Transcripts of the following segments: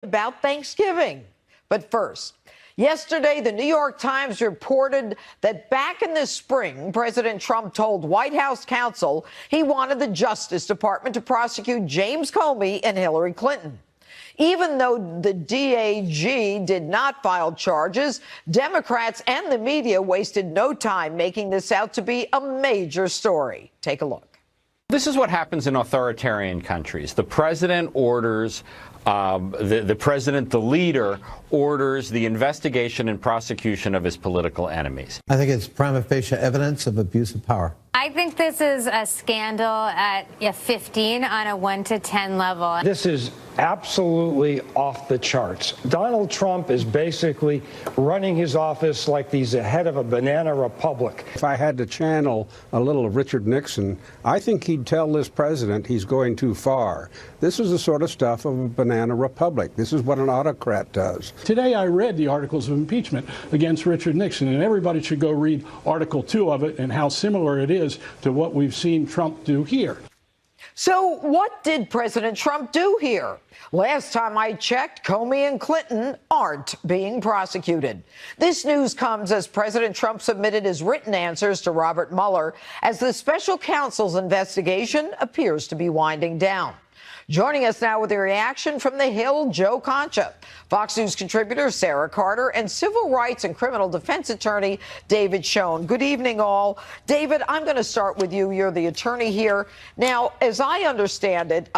about Thanksgiving. But first, yesterday, the New York Times reported that back in the spring, President Trump told White House counsel he wanted the Justice Department to prosecute James Comey and Hillary Clinton. Even though the DAG did not file charges, Democrats and the media wasted no time making this out to be a major story. Take a look. This is what happens in authoritarian countries. The president orders, the president, the leader, orders the investigation and prosecution of his political enemies. I think it's prima facie evidence of abuse of power. I think this is a scandal at 15 on a 1 to 10 level. This is absolutely off the charts. Donald Trump is basically running his office like he's the head of a banana republic. If I had to channel a little of Richard Nixon, I think he'd tell this president he's going too far. This is the sort of stuff of a banana republic. This is what an autocrat does. Today I read the articles of impeachment against Richard Nixon, and everybody should go read Article 2 of it and how similar it is to what we've seen Trump do here. So what did President Trump do here? Last time I checked, Comey and Clinton aren't being prosecuted. This news comes as President Trump submitted his written answers to Robert Mueller as the special counsel's investigation appears to be winding down. Joining us now with a reaction from the Hill, Joe Concha, Fox News contributor Sarah Carter, and civil rights and criminal defense attorney David Schoen. Good evening, all. David, I'm going to start with you. You're the attorney here. Now, as I understand it,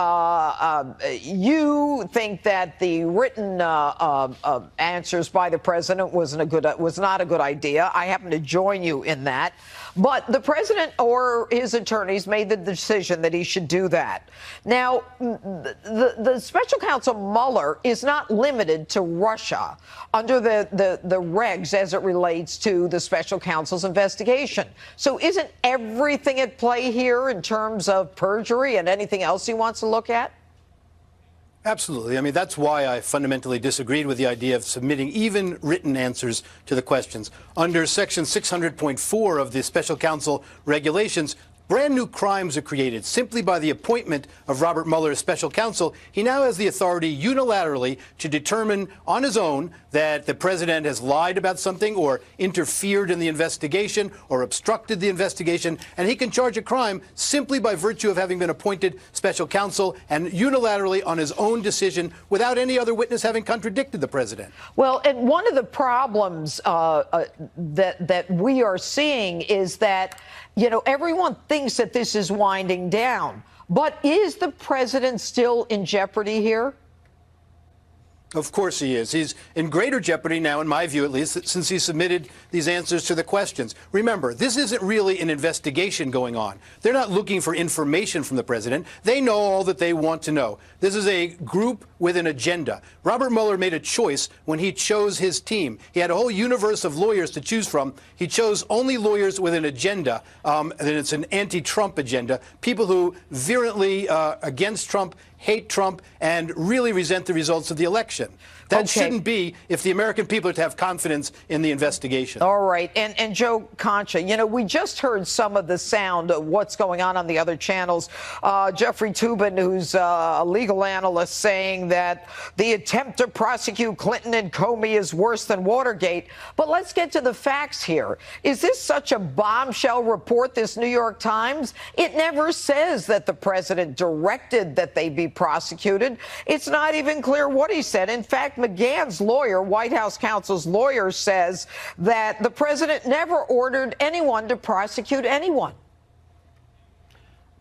you think that the written answers by the president was not a good idea. I happen to join you in that. But the president or his attorneys made the decision that he should do that. Now, the special counsel Mueller is not limited to Russia under the regs as it relates to the special counsel's investigation. So isn't everything at play here in terms of perjury and anything else he wants to look at? Absolutely. I mean, that's why I fundamentally disagreed with the idea of submitting even written answers to the questions. Under Section 600.4 of the Special Counsel regulations, brand new crimes are created simply by the appointment of Robert Mueller as special counsel. He now has the authority unilaterally to determine on his own that the president has lied about something or interfered in the investigation or obstructed the investigation. And he can charge a crime simply by virtue of having been appointed special counsel and unilaterally on his own decision without any other witness having contradicted the president. Well, and one of the problems that we are seeing is that, you know, everyone thinks that this is winding down. But is the president still in jeopardy here? Of course he is. He's in greater jeopardy now, in my view at least, since he submitted these answers to the questions. Remember, this isn't really an investigation going on. They're not looking for information from the president. They know all that they want to know. This is a group with an agenda. Robert Mueller made a choice when he chose his team. He had a whole universe of lawyers to choose from. He chose only lawyers with an agenda, and it's an anti-Trump agenda, people who virulently against Trump, hate Trump, and really resent the results of the election. That shouldn't be if the American people are to have confidence in the investigation. All right. And Joe Concha, you know, we just heard some of the sound of what's going on the other channels. Jeffrey Toobin, who's a legal analyst, saying that the attempt to prosecute Clinton and Comey is worse than Watergate. But let's get to the facts here. Is this such a bombshell report, this New York Times? It never says that the president directed that they be prosecuted. It's not even clear what he said. In fact, McGahn's lawyer, White House counsel's lawyer, says that the president never ordered anyone to prosecute anyone.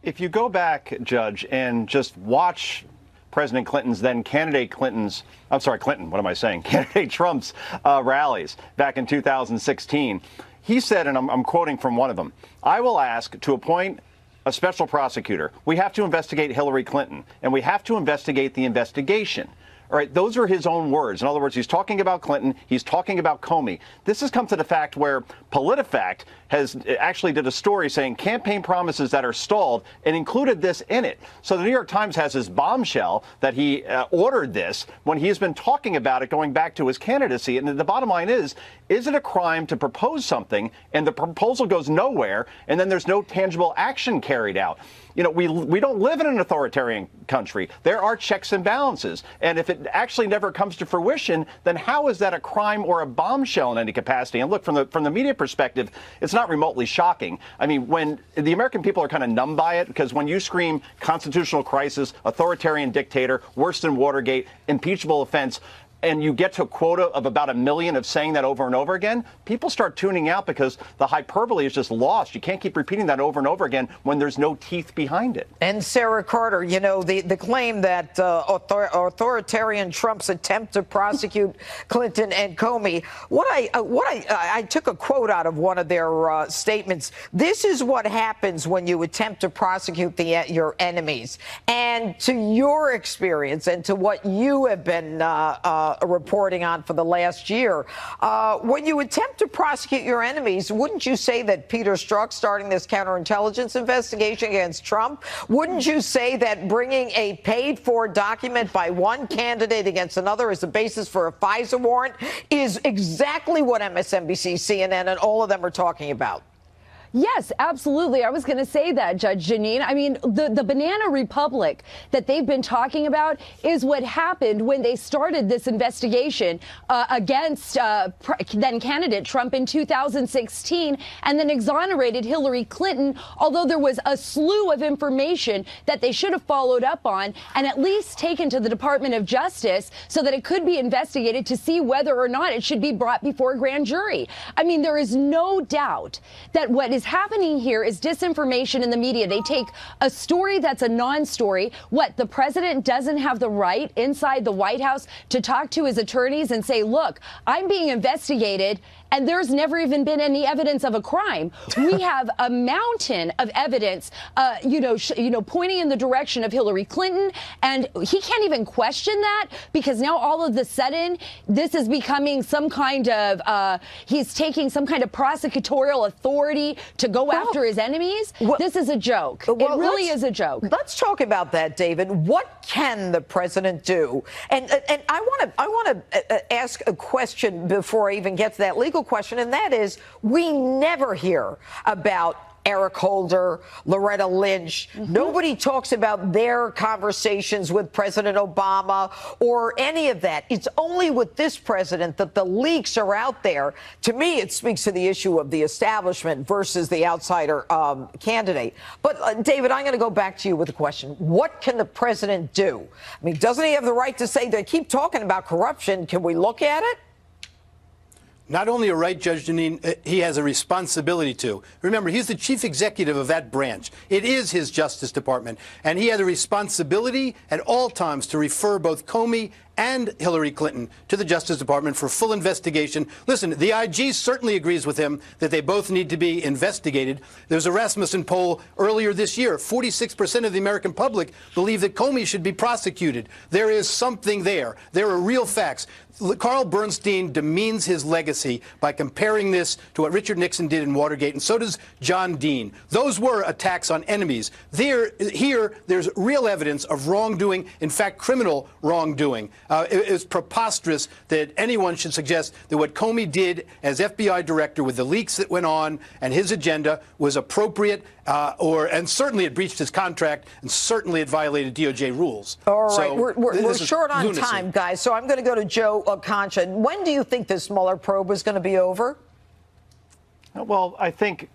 If you go back, Judge, and just watch President Clinton's, then candidate Clinton's, candidate Trump's rallies back in 2016, he said, and I'm quoting from one of them, "I will ask to appoint a special prosecutor. We have to investigate Hillary Clinton, and we have to investigate the investigation." All right, those are his own words. In other words, he's talking about Clinton. He's talking about Comey. This has come to the fact where PolitiFact has actually did a story saying campaign promises that are stalled and included this in it. So the New York Times has this bombshell that he ordered this when he's been talking about it going back to his candidacy. And the bottom line is it a crime to propose something and the proposal goes nowhere and then there's no tangible action carried out? You know, we don't live in an authoritarian country. There are checks and balances. And if it it actually never comes to fruition, then how is that a crime or a bombshell in any capacity? And look, from the media perspective, it's not remotely shocking. I mean, when the American people are kind of numb by it, because when you scream constitutional crisis, authoritarian dictator, worse than Watergate, impeachable offense, and you get to a quota of about 1 million of saying that over and over again, people start tuning out because the hyperbole is just lost. You can't keep repeating that over and over again when there's no teeth behind it. And Sarah Carter, you know, the claim that authoritarian Trump's attempt to prosecute Clinton and Comey, I took a quote out of one of their statements. This is what happens when you attempt to prosecute your enemies. And to your experience and to what you have been reporting on for the last year. When you attempt to prosecute your enemies, wouldn't you say that Peter Strzok starting this counterintelligence investigation against Trump, wouldn't you say that bringing a paid-for document by one candidate against another as the basis for a FISA warrant is exactly what MSNBC, CNN, and all of them are talking about? Yes, absolutely. I was going to say that, Judge Janine. I mean, the banana republic that they've been talking about is what happened when they started this investigation against then candidate Trump in 2016 and then exonerated Hillary Clinton, although there was a slew of information that they should have followed up on and at least taken to the Department of Justice so that it could be investigated to see whether or not it should be brought before a grand jury. I mean, there is no doubt that what is happening here is disinformation in the media. They take a story that's a non-story. What, the president doesn't have the right inside the White House to talk to his attorneys and say, look, I'm being investigated and there's never even been any evidence of a crime. We have a mountain of evidence, pointing in the direction of Hillary Clinton, and he can't even question that because now all of a sudden this is becoming some kind of he's taking some kind of prosecutorial authority to go after his enemies. This is a joke. It really is a joke. Let's talk about that, David. What can the president do? And I want to ask a question before I even get to that legal question, and that is, we never hear about Eric Holder, Loretta Lynch. Nobody talks about their conversations with President Obama or any of that. It's only with this president that the leaks are out there. To me, it speaks to the issue of the establishment versus the outsider candidate. But, David, I'm going to go back to you with a question. What can the president do? I mean, doesn't he have the right to say, they keep talking about corruption, can we look at it? Not only a right, Judge Janine, he has a responsibility to. Remember, he's the chief executive of that branch. It is his Justice Department. And he had a responsibility at all times to refer both Comey and Hillary Clinton to the Justice Department for full investigation. Listen, the IG certainly agrees with him that they both need to be investigated. There's a Rasmussen poll earlier this year. 46% of the American public believe that Comey should be prosecuted. There is something there. There are real facts. Carl Bernstein demeans his legacy by comparing this to what Richard Nixon did in Watergate, and so does John Dean. Those were attacks on enemies. Here, there's real evidence of wrongdoing, in fact, criminal wrongdoing. It is preposterous that anyone should suggest that what Comey did as FBI director with the leaks that went on and his agenda was appropriate, and certainly it breached his contract, and certainly it violated DOJ rules. All right, So we're short on lunacy. time, guys, so I'm going to go to Joe Concha. When do you think this Mueller probe is going to be over? Well, I think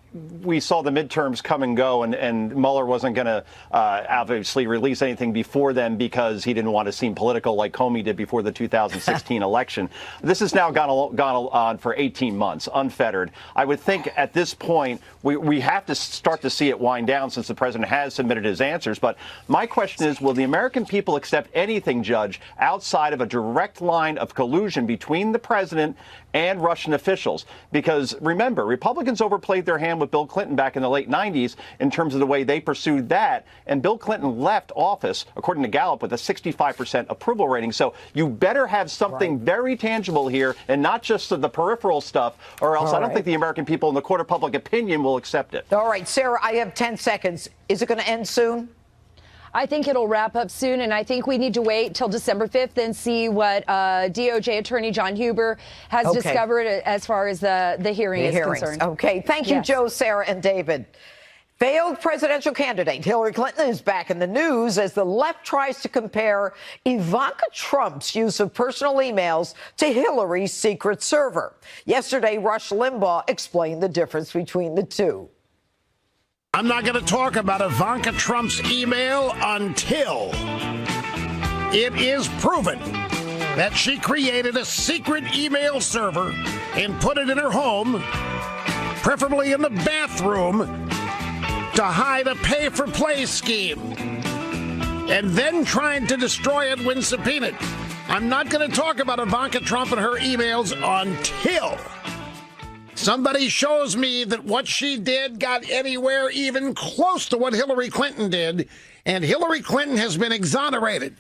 we saw the midterms come and go, and Mueller wasn't going to obviously release anything before then because he didn't want to seem political like Comey did before the 2016 election. This has now gone on for 18 months, unfettered. I would think at this point we have to start to see it wind down since the president has submitted his answers. But my question is, will the American people accept anything, Judge, outside of a direct line of collusion between the president and Russian officials? Because remember, Republicans overplayed their hand with Bill Clinton back in the late 90s in terms of the way they pursued that. And Bill Clinton left office, according to Gallup, with a 65% approval rating. So you better have something very tangible here and not just the peripheral stuff, or else I don't think the American people in the court of public opinion will accept it. All right, Sarah, I have 10 seconds. Is it going to end soon? I think it'll wrap up soon, and I think we need to wait till December 5th and see what DOJ Attorney John Huber has discovered as far as the hearing is concerned. Okay. Thank you, Joe, Sarah, and David. Failed presidential candidate Hillary Clinton is back in the news as the left tries to compare Ivanka Trump's use of personal emails to Hillary's secret server. Yesterday, Rush Limbaugh explained the difference between the two. I'm not going to talk about Ivanka Trump's email until it is proven that she created a secret email server and put it in her home, preferably in the bathroom, to hide a pay-for-play scheme, and then trying to destroy it when subpoenaed. I'm not going to talk about Ivanka Trump and her emails until somebody shows me that what she did got anywhere even close to what Hillary Clinton did, and Hillary Clinton has been exonerated.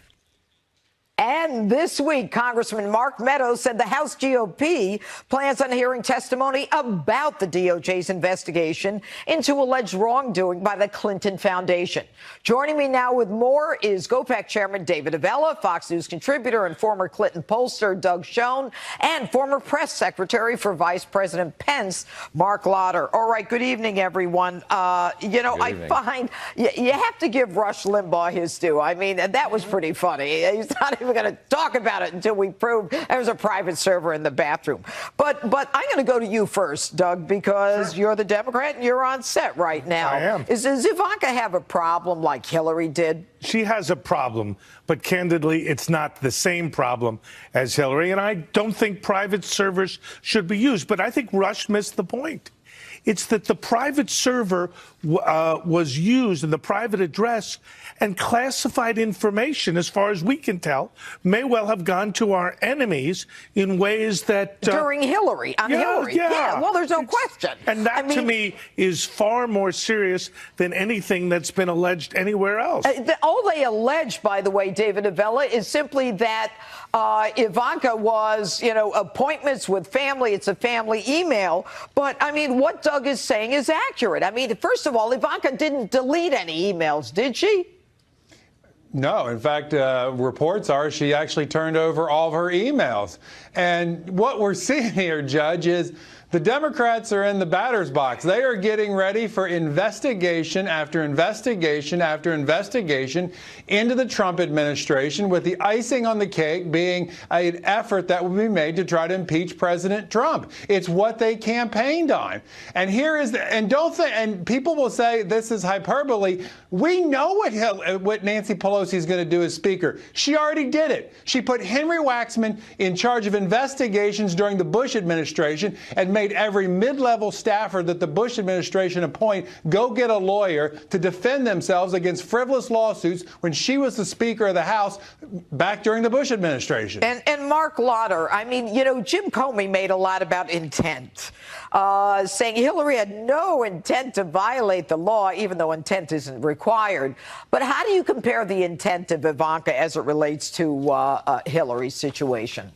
And this week, Congressman Mark Meadows said the House GOP plans on hearing testimony about the DOJ's investigation into alleged wrongdoing by the Clinton Foundation. Joining me now with more is GOPAC Chairman David Avella, Fox News contributor and former Clinton pollster Doug Schoen, and former press secretary for Vice President Pence, Mark Lauder. All right, good evening, everyone. I find you have to give Rush Limbaugh his due. I mean, that was pretty funny. He's not even going to talk about it until we prove there was a private server in the bathroom. But I'm going to go to you first, Doug, because you're the Democrat and you're on set right now. I am. Does Ivanka have a problem like Hillary did? She has a problem, but candidly, it's not the same problem as Hillary. And I don't think private servers should be used. But I think Rush missed the point. It's that the private server was used in the private address, and classified information, as far as we can tell, may well have gone to our enemies in ways that... During Hillary, Hillary. Yeah, well, there's no question. And that, to me, is far more serious than anything that's been alleged anywhere else. All they allege, by the way, David Avella, is simply that Ivanka was, appointments with family. It's a family email. But, I mean, what Doug is saying is accurate. I mean, first of all, Ivanka didn't delete any emails, did she? No. In fact, reports are she actually turned over all of her emails. And what we're seeing here, Judge, is the Democrats are in the batter's box. They are getting ready for investigation after investigation after investigation into the Trump administration, with the icing on the cake being an effort that will be made to try to impeach President Trump. It's what they campaigned on. And here is and people will say this is hyperbole. We know what Nancy Pelosi is going to do as Speaker. She already did it. She put Henry Waxman in charge of investigations during the Bush administration and made every mid-level staffer that the Bush administration appoint go get a lawyer to defend themselves against frivolous lawsuits when she was the Speaker of the House back during the Bush administration. And Mark Lauder, I mean, Jim Comey made a lot about intent, saying Hillary had no intent to violate the law, even though intent isn't required. But how do you compare the intent of Ivanka as it relates to Hillary's situation?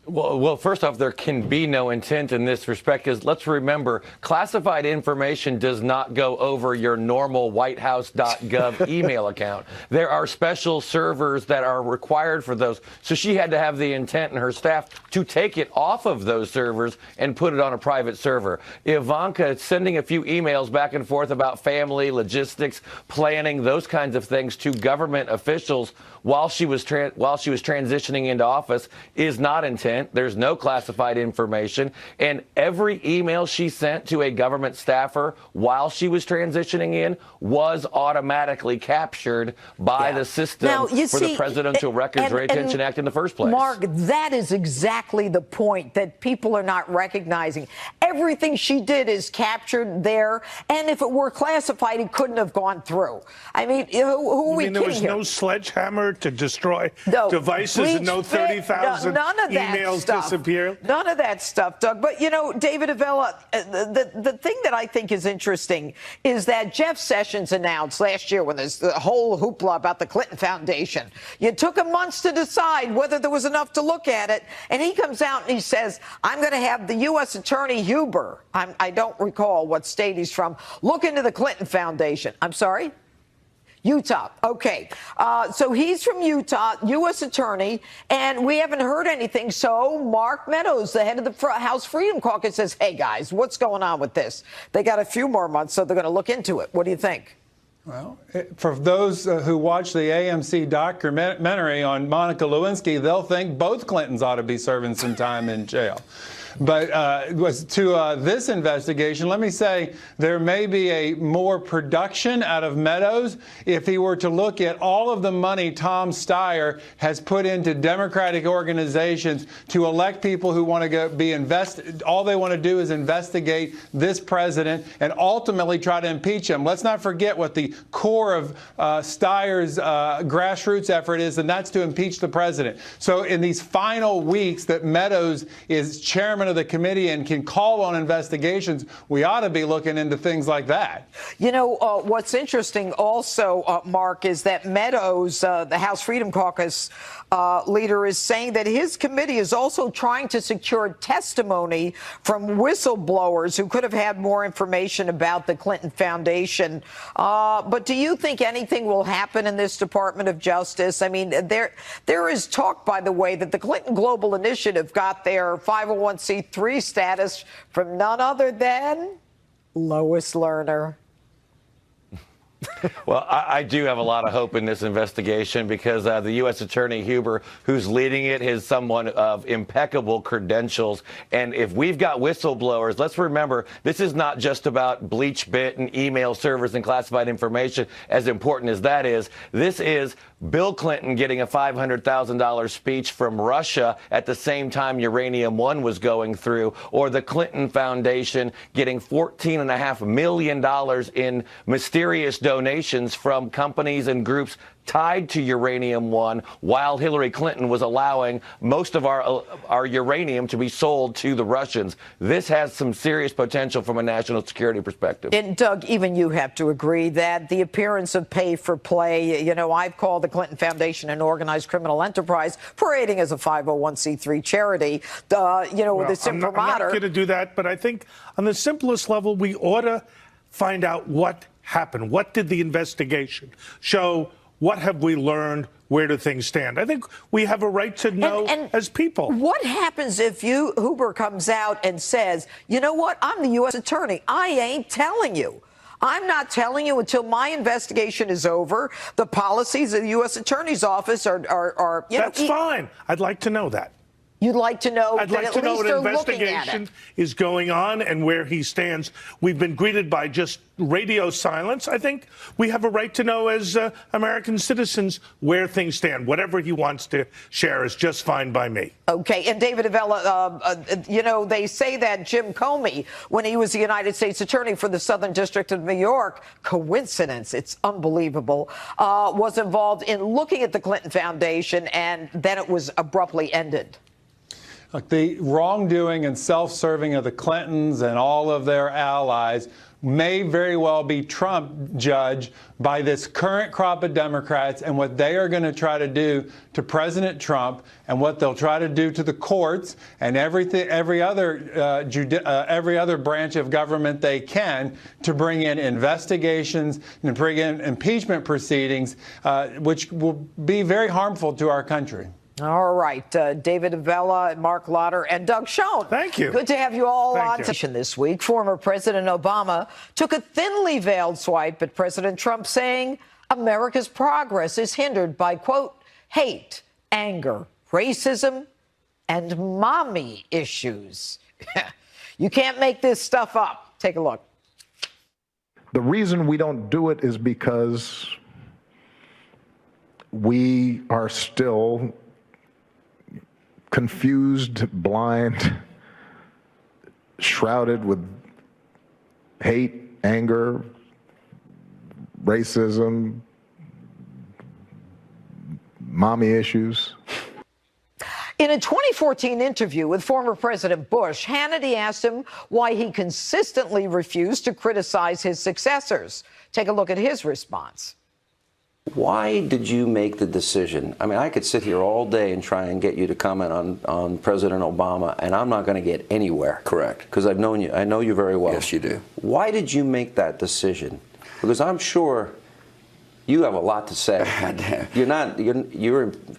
Well, first off, there can be no intent in this respect, because let's remember, classified information does not go over your normal whitehouse.gov email account. There are special servers that are required for those. So she had to have the intent in her staff to take it off of those servers and put it on a private server. Ivanka sending a few emails back and forth about family, logistics, planning, those kinds of things to government officials while she was transitioning into office is not intent. There's no classified information. And every email she sent to a government staffer while she was transitioning in was automatically captured by the system for the Presidential Records Retention Act in the first place. Mark, that is exactly the point that people are not recognizing. Everything she did is captured there. And if it were classified, it couldn't have gone through. I mean, who are we kidding there was here? no sledgehammer to destroy devices and no 30,000 emails disappear? None of that stuff, Doug. But, David Avella, the thing that I think is interesting is that Jeff Sessions announced last year, when there's the whole hoopla about the Clinton Foundation, you took him months to decide whether there was enough to look at it. And he comes out and he says, I'm going to have the U.S. Attorney Huber, I don't recall what state he's from, look into the Clinton Foundation. I'm sorry? Utah. Okay. So he's from Utah, U.S. attorney, and we haven't heard anything. So Mark Meadows, the head of the House Freedom Caucus, says, hey, guys, what's going on with this? They got a few more months, so they're going to look into it. What do you think? Well, for those who watch the AMC documentary on Monica Lewinsky, they'll think both Clintons ought to be serving some time in jail. But to this investigation, let me say there may be a more production out of Meadows if he were to look at all of the money Tom Steyer has put into Democratic organizations to elect people who want to go be invested. All they want to do is investigate this president and ultimately try to impeach him. Let's not forget what the core of Steyer's grassroots effort is, and that's to impeach the president. So in these final weeks that Meadows is chairman of the committee and can call on investigations, we ought to be looking into things like that. You know, what's interesting also, Mark, is that Meadows, the House Freedom Caucus leader, is saying that his committee is also trying to secure testimony from whistleblowers who could have had more information about the Clinton Foundation. But do you think anything will happen in this Department of Justice? I mean, there is talk, by the way, that the Clinton Global Initiative got their 501c3 status from none other than Lois Lerner. Well, I do have a lot of hope in this investigation because the U.S. Attorney Huber, who's leading it, is someone of impeccable credentials. And if we've got whistleblowers, let's remember, this is not just about BleachBit and email servers and classified information, as important as that is. This is Bill Clinton getting a $500,000 speech from Russia at the same time Uranium One was going through, or the Clinton Foundation getting $14.5 million in mysterious donations from companies and groups tied to Uranium One, while Hillary Clinton was allowing most of our uranium to be sold to the Russians. This has some serious potential from a national security perspective. And Doug, even you have to agree that the appearance of pay for play, you know, I've called the Clinton Foundation an organized criminal enterprise parading as a 501c3 charity, you know, with this imprimatur. I'm not going to do that, but I think on the simplest level, we ought to find out what happened. What did the investigation show? What have we learned? Where do things stand? I think we have a right to know as people. What happens if Huber comes out and says, you know what, I'm the U.S. attorney. I ain't telling you. I'm not telling you until my investigation is over. The policies of the U.S. Attorney's Office are you That's fine. I'd like to know that. You'd like to know I'd that like at to know least what they're looking at investigation it. is going on and where he stands. We've been greeted by just radio silence. I think we have a right to know as American citizens where things stand. Whatever he wants to share is just fine by me. Okay. And David Avella, you know, they say that Jim Comey, when he was the United States Attorney for the Southern District of New York, coincidence, it's unbelievable, was involved in looking at the Clinton Foundation, and then it was abruptly ended. Look, the wrongdoing and self-serving of the Clintons and all of their allies may very well be Trump judged by this current crop of Democrats and what they are going to try to do to President Trump and what they'll try to do to the courts and every other branch of government they can to bring in investigations and bring in impeachment proceedings, which will be very harmful to our country. All right. David Avella, Mark Lauder, and Doug Schoen. Thank you. Good to have you all on this week. Former President Obama took a thinly veiled swipe at President Trump, saying America's progress is hindered by, quote, hate, anger, racism, and mommy issues. You can't make this stuff up. Take a look. The reason we don't do it is because we are still confused, blind, shrouded with hate, anger, racism, mommy issues. In a 2014 interview with former President Bush, Hannity asked him why he consistently refused to criticize his successors. Take a look at his response. Why did you make the decision? I mean, I could sit here all day and try and get you to comment on President Obama, and I'm not going to get anywhere. Correct. Because I've known you. I know you very well. Yes, you do. Why did you make that decision? Because I'm sure You have a lot to say.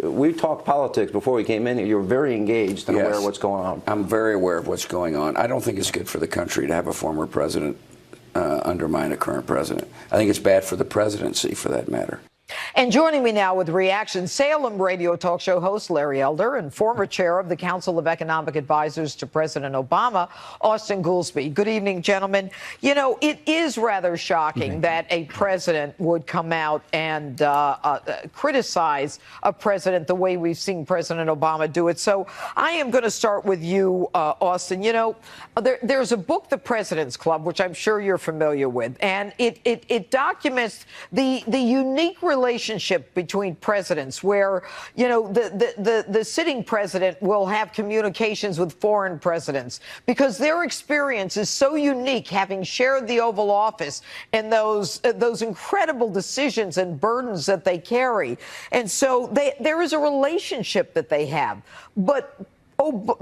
We talked politics before we came in here. You're very engaged and aware of what's going on. I'm very aware of what's going on. I don't think it's good for the country to have a former president undermine a current president. I think it's bad for the presidency, for that matter. And joining me now with reaction, Salem radio talk show host Larry Elder and former chair of the Council of Economic Advisors to President Obama, Austin Goolsbee. Good evening, gentlemen. You know, it is rather shocking that a president would come out and criticize a president the way we've seen President Obama do it. So I am going to start with you, Austin. You know, there's a book, The President's Club, which I'm sure you're familiar with, and it documents the unique relationship between presidents where, you know, the sitting president will have communications with foreign presidents because their experience is so unique, having shared the Oval Office and those incredible decisions and burdens that they carry. And so there is a relationship that they have. But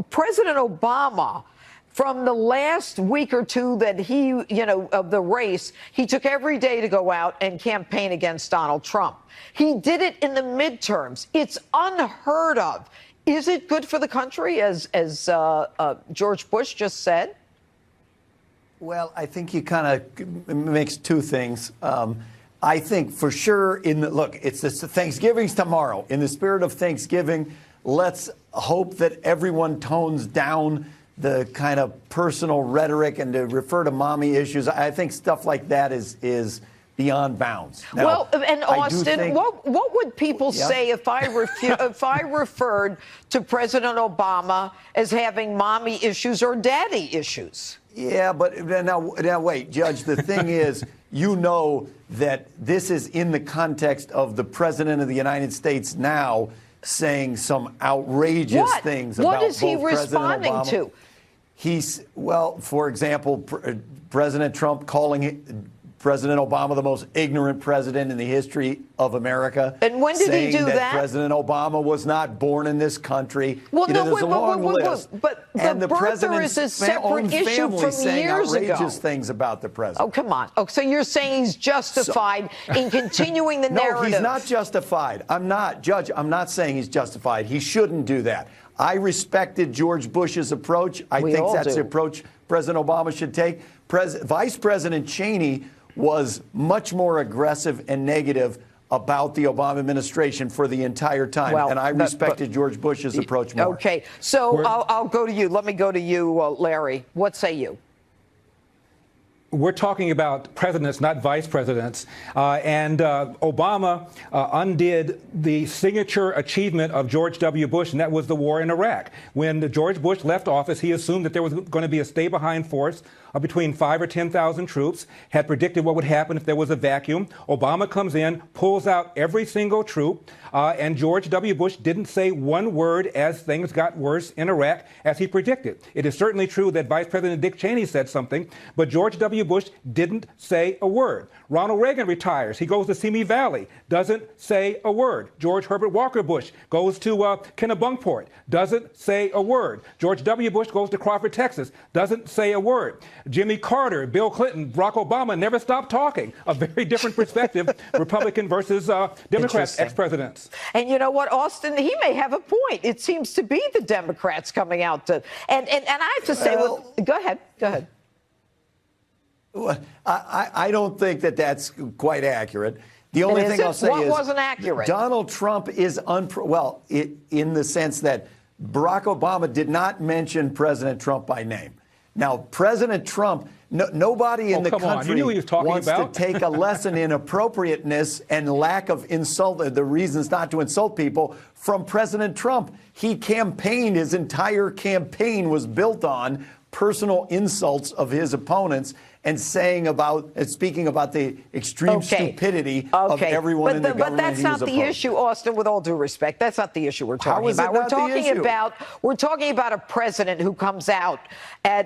President Obama, from the last week or two that he, you know, of the race, he took every day to go out and campaign against Donald Trump. He did it in the midterms. It's unheard of. Is it good for the country, as George Bush just said? Well, I think you kind of mix two things. I think for sure look, it's Thanksgiving's tomorrow. In the spirit of Thanksgiving, let's hope that everyone tones down the kind of personal rhetoric and to refer to mommy issues. I think stuff like that is beyond bounds. Now, well, and Austin, what would people say if I referred to President Obama as having mommy issues or daddy issues? Yeah, but now wait, Judge, the thing is, you know that this is in the context of the President of the United States now saying some outrageous things about What is he responding to? Well, for example, President Trump calling President Obama the most ignorant president in the history of America. And when did he do that? President Obama was not born in this country. Well, there's a long list. But and the birther is a separate issue from years ago. Outrageous things about the president. Oh, come on. Oh, so you're saying he's justified in continuing the narrative? No, he's not justified. I'm not, Judge. I'm not saying he's justified. He shouldn't do that. I respected George Bush's approach. I think that's the approach President Obama should take. Vice President Cheney was much more aggressive and negative about the Obama administration for the entire time. And I respected George Bush's approach more. Okay. So I'll go to you. Let me go to you, Larry. What say you? We're talking about presidents, not vice presidents. And Obama undid the signature achievement of George W. Bush, and that was the war in Iraq. When George Bush left office, he assumed that there was going to be a stay-behind force of between 5,000 or 10,000 troops, had predicted what would happen if there was a vacuum. Obama comes in, pulls out every single troop, and George W. Bush didn't say one word as things got worse in Iraq as he predicted. It is certainly true that Vice President Dick Cheney said something, but George W. Bush didn't say a word. Ronald Reagan retires. He goes to Simi Valley, doesn't say a word. George Herbert Walker Bush goes to Kennebunkport, doesn't say a word. George W. Bush goes to Crawford, Texas, doesn't say a word. Jimmy Carter, Bill Clinton, Barack Obama never stopped talking. A very different perspective, Republican versus Democrat ex-presidents. And you know what, Austin, he may have a point. It seems to be the Democrats coming out to, and I have to say, go ahead. Well, I don't think that that's quite accurate. The only thing I'll say is wasn't accurate. Donald Trump is in the sense that Barack Obama did not mention President Trump by name. Now, President Trump, nobody in the country wants to take a lesson in appropriateness and lack of insult, the reasons not to insult people, from President Trump. He campaigned, his entire campaign was built on personal insults of his opponents and speaking about the extreme stupidity of everyone in the government. But that's not the issue, Austin, with all due respect. That's not the issue we're talking about. We're talking about a president who comes out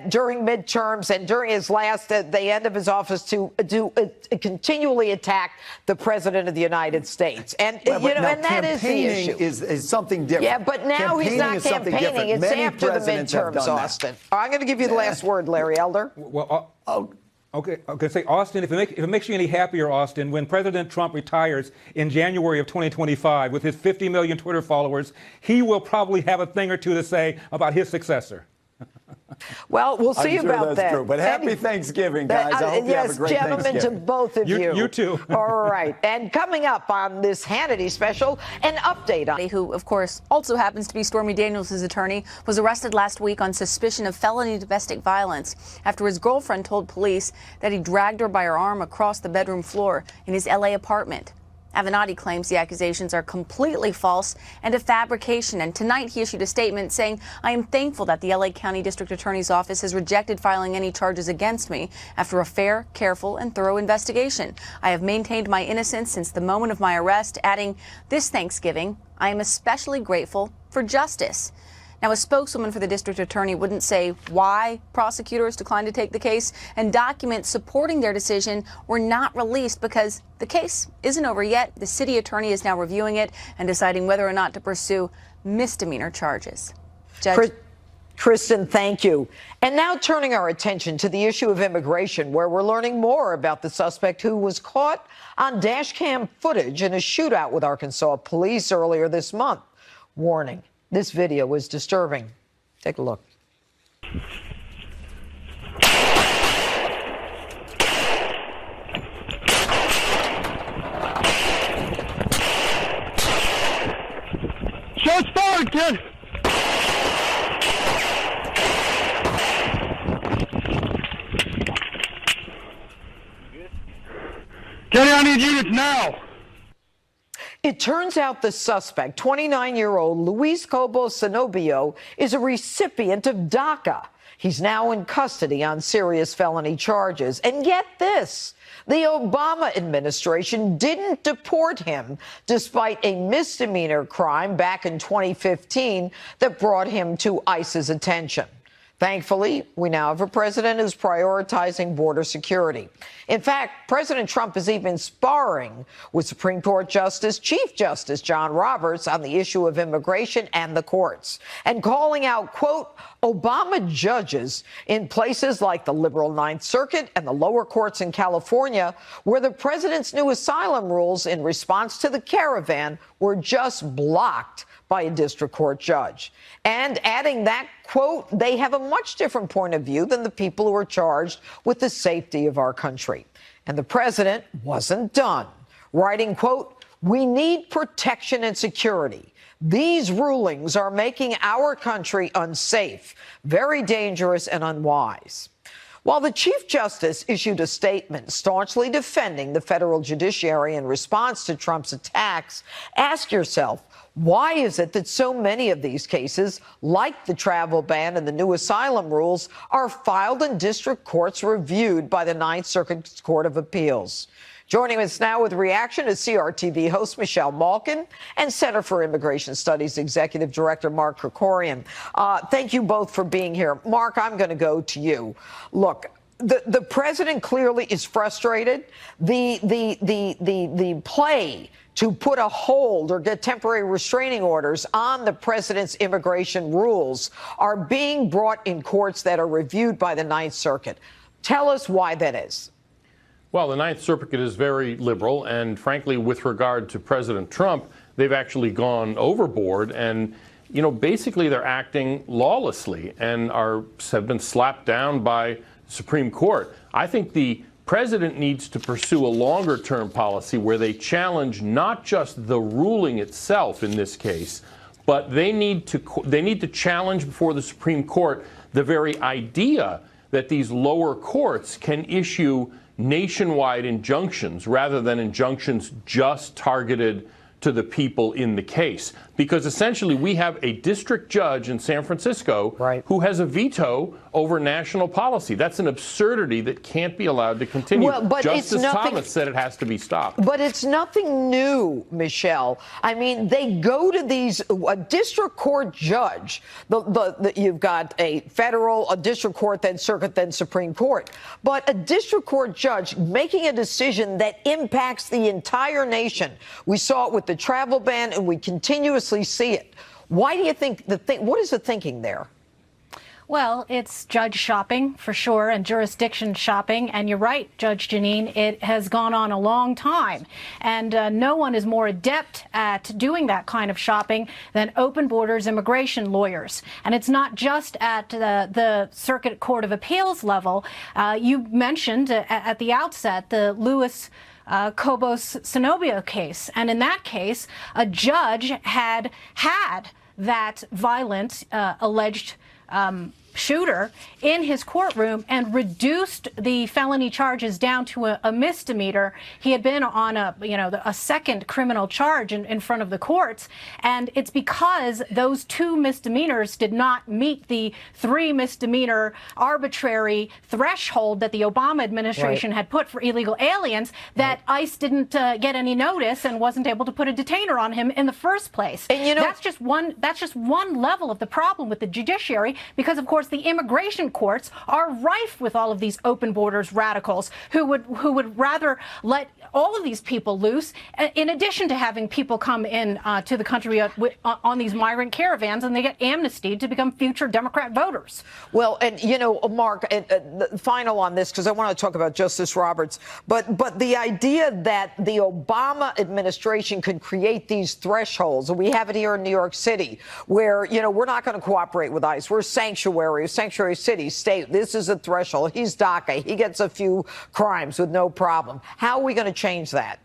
during midterms and during his the end of his office to continually attack the president of the United States. And and that is the issue. Is something different. Yeah, but now he's not campaigning. It's after the midterms, Austin. I'm going to give you the last word, Larry Elder. Okay, say, Austin, if it makes you any happier, Austin, when President Trump retires in January of 2025 with his 50 million Twitter followers, he will probably have a thing or two to say about his successor. Well, we'll see I'm sure about that's that. true. But happy Thanksgiving, guys. I hope you have a great gentlemen, Thanksgiving. to both of you. You too. All right. And coming up on this Hannity special, an update on who, of course, also happens to be Stormy Daniels' attorney, was arrested last week on suspicion of felony domestic violence after his girlfriend told police that he dragged her by her arm across the bedroom floor in his L.A. apartment. Hannity claims the accusations are completely false and a fabrication, and tonight he issued a statement saying, "I am thankful that the LA County District Attorney's Office has rejected filing any charges against me after a fair, careful, and thorough investigation. I have maintained my innocence since the moment of my arrest," adding, "This Thanksgiving, I am especially grateful for justice." Now, a spokeswoman for the district attorney wouldn't say why prosecutors declined to take the case, and documents supporting their decision were not released because the case isn't over yet. The city attorney is now reviewing it and deciding whether or not to pursue misdemeanor charges. Judge? Kristen, thank you. And now turning our attention to the issue of immigration, where we're learning more about the suspect who was caught on dash cam footage in a shootout with Arkansas police earlier this month. Warning. This video was disturbing. Take a look. Shots fired, kid! Kenny, I need units now! It turns out the suspect, 29-year-old Luis Cobos Zenobio, is a recipient of DACA. He's now in custody on serious felony charges. And get this, the Obama administration didn't deport him despite a misdemeanor crime back in 2015 that brought him to ICE's attention. Thankfully, we now have a president who's prioritizing border security. In fact, President Trump is even sparring with Supreme Court Chief Justice John Roberts on the issue of immigration and the courts, and calling out, quote, Obama judges in places like the liberal Ninth Circuit and the lower courts in California, where the president's new asylum rules in response to the caravan were just blocked by a district court judge. And adding that, quote, they have a much different point of view than the people who are charged with the safety of our country. And the president wasn't done, writing, quote, we need protection and security. These rulings are making our country unsafe, very dangerous and unwise. While the Chief Justice issued a statement staunchly defending the federal judiciary in response to Trump's attacks, ask yourself, why is it that so many of these cases, like the travel ban and the new asylum rules, are filed in district courts reviewed by the Ninth Circuit Court of Appeals? Joining us now with reaction is CRTV host Michelle Malkin and Center for Immigration Studies Executive Director Mark Krikorian. Thank you both for being here. Mark, I'm going to go to you. Look, the president clearly is frustrated. The play to put a hold or get temporary restraining orders on the president's immigration rules are being brought in courts that are reviewed by the Ninth Circuit. Tell us why that is. Well, the Ninth Circuit is very liberal, and frankly, with regard to President Trump, they've actually gone overboard, and, you know, basically they're acting lawlessly and have been slapped down by the Supreme Court. I think the president needs to pursue a longer-term policy where they challenge not just the ruling itself in this case, but they need to challenge before the Supreme Court the very idea that these lower courts can issue nationwide injunctions rather than injunctions just targeted to the people in the case. Because essentially we have a district judge in San Francisco who has a veto over national policy. That's an absurdity that can't be allowed to continue. Well, but Justice Thomas said it has to be stopped. But it's nothing new, Michelle. I mean, they go to these, a district court judge, you've got a federal, a district court, then circuit, then Supreme Court. But a district court judge making a decision that impacts the entire nation. We saw it with the travel ban, and we continuously see it. Why do you think what is the thinking there? Well, it's judge shopping for sure and jurisdiction shopping. And you're right, Judge Janine, it has gone on a long time. And no one is more adept at doing that kind of shopping than open borders immigration lawyers. And it's not just at the Circuit Court of Appeals level. You mentioned at the outset the Lewis Cobos-Cenobio case. And in that case, a judge had that violent alleged shooter in his courtroom and reduced the felony charges down to a misdemeanor. He had been on a second criminal charge in front of the courts, and it's because those 2 misdemeanors did not meet the 3 misdemeanor arbitrary threshold that the Obama administration had put for illegal aliens that ICE didn't get any notice and wasn't able to put a detainer on him in the first place. And that's just one level of the problem with the judiciary, because of course the immigration courts are rife with all of these open borders radicals who would rather let all of these people loose, in addition to having people come in to the country on these migrant caravans, and they get amnestied to become future Democrat voters. Well, and Mark, final on this, because I want to talk about Justice Roberts, but the idea that the Obama administration could create these thresholds, and we have it here in New York City, where we're not going to cooperate with ICE. We're sanctuary city, state. This is a threshold. He's DACA. He gets a few crimes with no problem. How are we going to change that?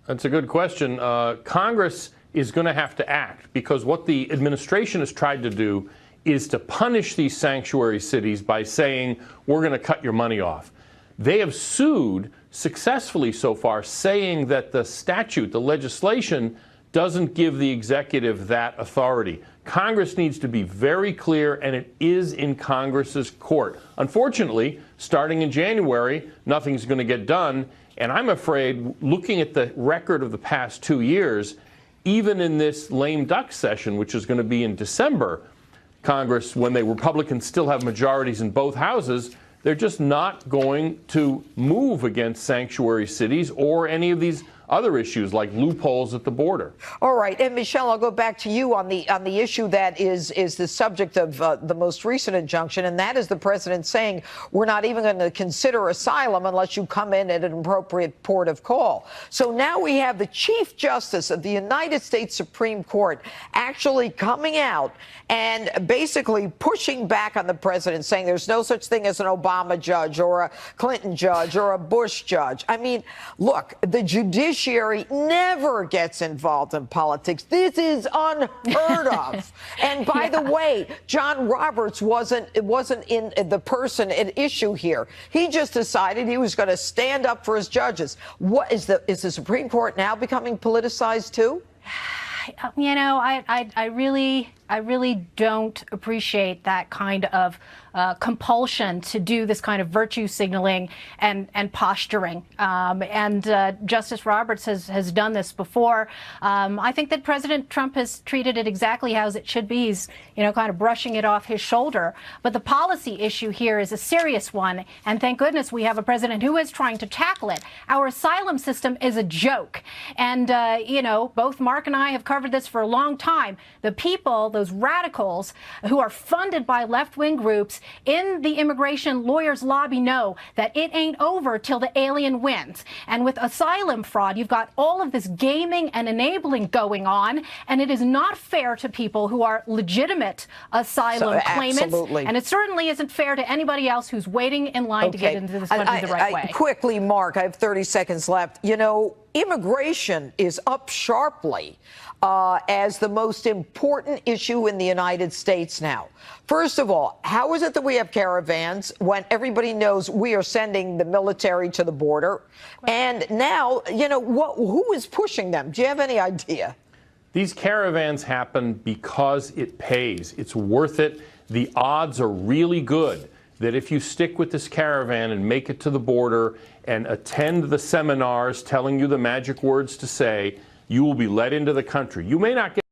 That's a good question. Congress is going to have to act, because what the administration has tried to do is to punish these sanctuary cities by saying, we're going to cut your money off. They have sued successfully so far, saying that the statute, the legislation, doesn't give the executive that authority. Congress needs to be very clear, and it is in Congress's court. Unfortunately, starting in January, nothing's going to get done. And I'm afraid, looking at the record of the past 2 years, even in this lame duck session, which is going to be in December, Congress, when the Republicans still have majorities in both houses, they're just not going to move against sanctuary cities or any of these other issues like loopholes at the border. All right. And Michelle, I'll go back to you on the issue that is the subject of the most recent injunction, and that is the president saying we're not even going to consider asylum unless you come in at an appropriate port of call. So now we have the Chief Justice of the United States Supreme Court actually coming out and basically pushing back on the president, saying there's no such thing as an Obama judge or a Clinton judge or a Bush judge. I mean, look, the judiciary never gets involved in politics. This is unheard of. And by the way, John Roberts wasn't in the person at issue here. He just decided he was going to stand up for his judges. What is the Supreme Court now becoming politicized too? I really don't appreciate that kind of compulsion to do this kind of virtue signaling and posturing. Justice Roberts has done this before. I think that President Trump has treated it exactly as it should be. He's, kind of brushing it off his shoulder. But the policy issue here is a serious one. And thank goodness we have a president who is trying to tackle it. Our asylum system is a joke. And, both Mark and I have covered this for a long time. The people, those radicals who are funded by left-wing groups in the immigration lawyers' lobby know that it ain't over till the alien wins. And with asylum fraud, you've got all of this gaming and enabling going on, and it is not fair to people who are legitimate asylum claimants. Absolutely. And it certainly isn't fair to anybody else who's waiting in line to get into this country the right way. Quickly, Mark, I have 30 seconds left. Immigration is up sharply as the most important issue in the United States now. First of all, how is it that we have caravans when everybody knows we are sending the military to the border? And now, who is pushing them? Do you have any idea? These caravans happen because it pays. It's worth it. The odds are really good that if you stick with this caravan and make it to the border and attend the seminars telling you the magic words to say, you will be let into the country. You may not get